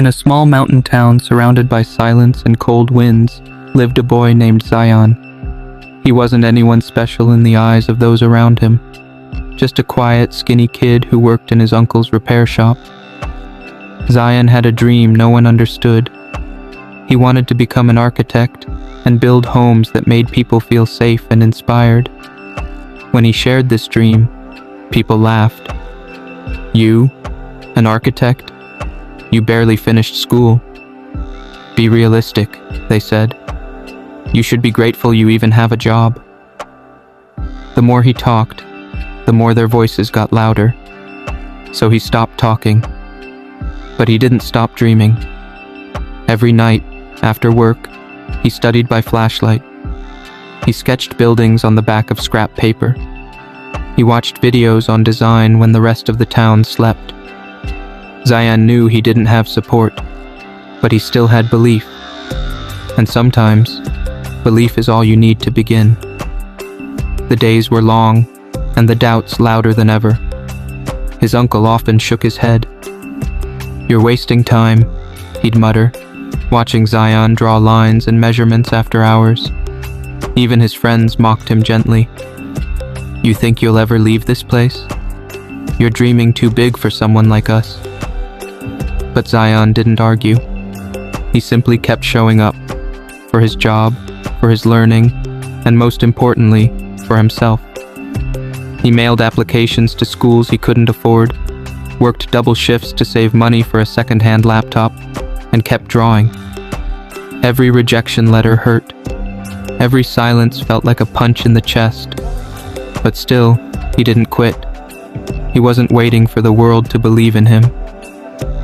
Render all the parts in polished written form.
In a small mountain town surrounded by silence and cold winds lived a boy named Zion. He wasn't anyone special in the eyes of those around him, just a quiet, skinny kid who worked in his uncle's repair shop. Zion had a dream no one understood. He wanted to become an architect and build homes that made people feel safe and inspired. When he shared this dream, people laughed. "You? An architect? You barely finished school. Be realistic," they said. "You should be grateful you even have a job." The more he talked, the more their voices got louder. So he stopped talking. But he didn't stop dreaming. Every night, after work, he studied by flashlight. He sketched buildings on the back of scrap paper. He watched videos on design when the rest of the town slept. Zion knew he didn't have support, but he still had belief. And sometimes, belief is all you need to begin. The days were long, and the doubts louder than ever. His uncle often shook his head. "You're wasting time," he'd mutter, watching Zion draw lines and measurements after hours. Even his friends mocked him gently. "You think you'll ever leave this place? You're dreaming too big for someone like us." But Zion didn't argue. He simply kept showing up, for his job, for his learning, and most importantly, for himself. He mailed applications to schools he couldn't afford, worked double shifts to save money for a second-hand laptop, and kept drawing. Every rejection letter hurt. Every silence felt like a punch in the chest. But still, he didn't quit. He wasn't waiting for the world to believe in him.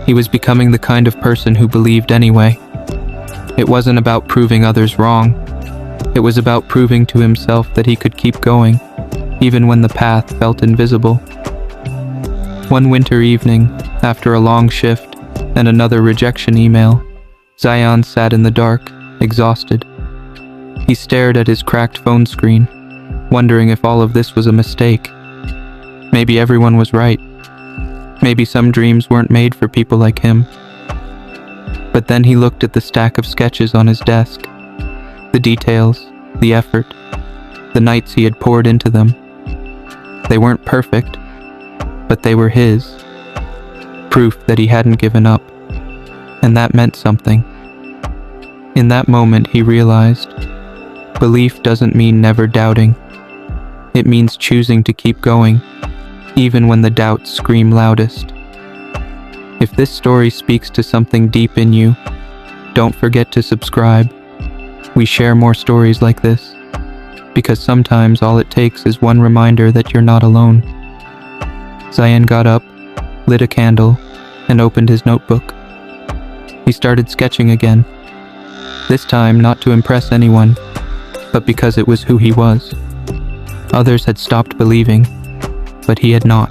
He was becoming the kind of person who believed anyway. It wasn't about proving others wrong. It was about proving to himself that he could keep going, even when the path felt invisible. One winter evening, after a long shift and another rejection email, Zion sat in the dark, exhausted. He stared at his cracked phone screen, wondering if all of this was a mistake. Maybe everyone was right. Maybe some dreams weren't made for people like him. But then he looked at the stack of sketches on his desk. The details, the effort, the nights he had poured into them. They weren't perfect, but they were his. Proof that he hadn't given up. And that meant something. In that moment he realized, belief doesn't mean never doubting. It means choosing to keep going, even when the doubts scream loudest. If this story speaks to something deep in you, don't forget to subscribe. We share more stories like this, because sometimes all it takes is one reminder that you're not alone. Zion got up, lit a candle, and opened his notebook. He started sketching again, this time not to impress anyone, but because it was who he was. Others had stopped believing, but he had not.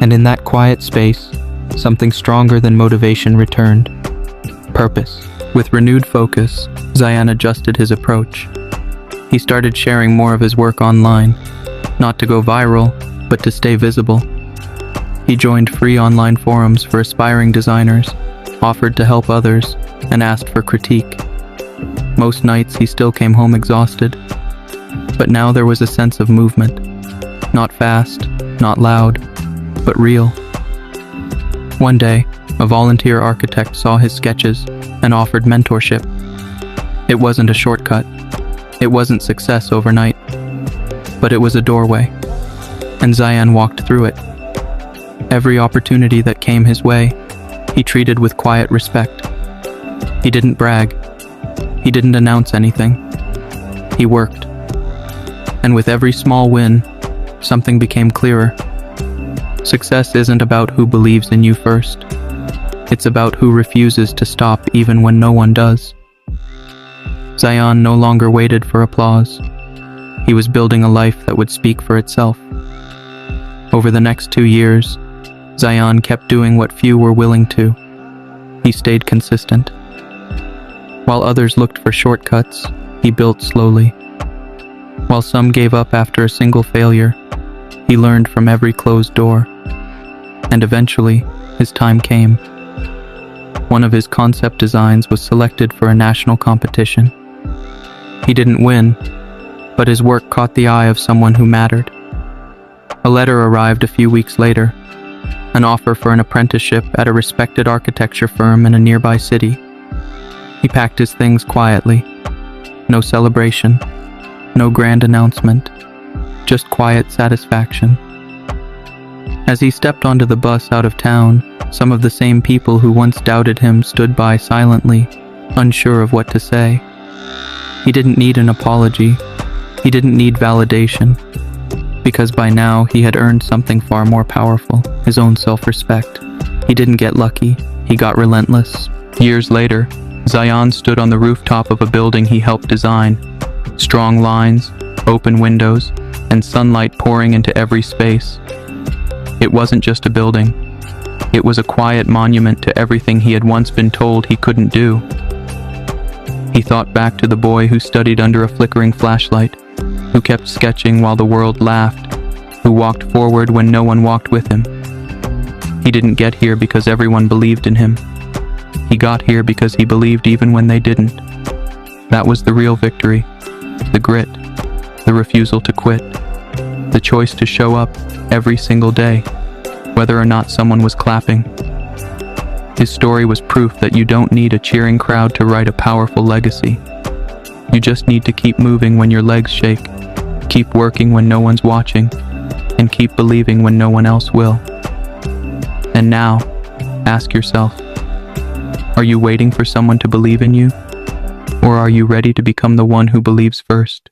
And in that quiet space, something stronger than motivation returned. Purpose. With renewed focus, Zion adjusted his approach. He started sharing more of his work online, not to go viral, but to stay visible. He joined free online forums for aspiring designers, offered to help others, and asked for critique. Most nights he still came home exhausted, but now there was a sense of movement. Not fast, not loud, but real. One day, a volunteer architect saw his sketches and offered mentorship. It wasn't a shortcut. It wasn't success overnight. But it was a doorway, and Zion walked through it. Every opportunity that came his way, he treated with quiet respect. He didn't brag. He didn't announce anything. He worked. And with every small win, something became clearer. Success isn't about who believes in you first. It's about who refuses to stop even when no one does. Zion no longer waited for applause. He was building a life that would speak for itself. Over the next 2 years, Zion kept doing what few were willing to. He stayed consistent. While others looked for shortcuts, he built slowly. While some gave up after a single failure, he learned from every closed door. And eventually, his time came. One of his concept designs was selected for a national competition. He didn't win, but his work caught the eye of someone who mattered. A letter arrived a few weeks later, an offer for an apprenticeship at a respected architecture firm in a nearby city. He packed his things quietly. No celebration, no grand announcement, just quiet satisfaction. As he stepped onto the bus out of town, some of the same people who once doubted him stood by silently, unsure of what to say. He didn't need an apology. He didn't need validation, because by now he had earned something far more powerful, his own self-respect. He didn't get lucky, he got relentless. Years later, Zion stood on the rooftop of a building he helped design. Strong lines, open windows, and sunlight pouring into every space. It wasn't just a building. It was a quiet monument to everything he had once been told he couldn't do. He thought back to the boy who studied under a flickering flashlight, who kept sketching while the world laughed, who walked forward when no one walked with him. He didn't get here because everyone believed in him. He got here because he believed even when they didn't. That was the real victory. The grit, the refusal to quit, the choice to show up every single day, whether or not someone was clapping. His story was proof that you don't need a cheering crowd to write a powerful legacy. You just need to keep moving when your legs shake, keep working when no one's watching, and keep believing when no one else will. And now, ask yourself, are you waiting for someone to believe in you? Or are you ready to become the one who believes first?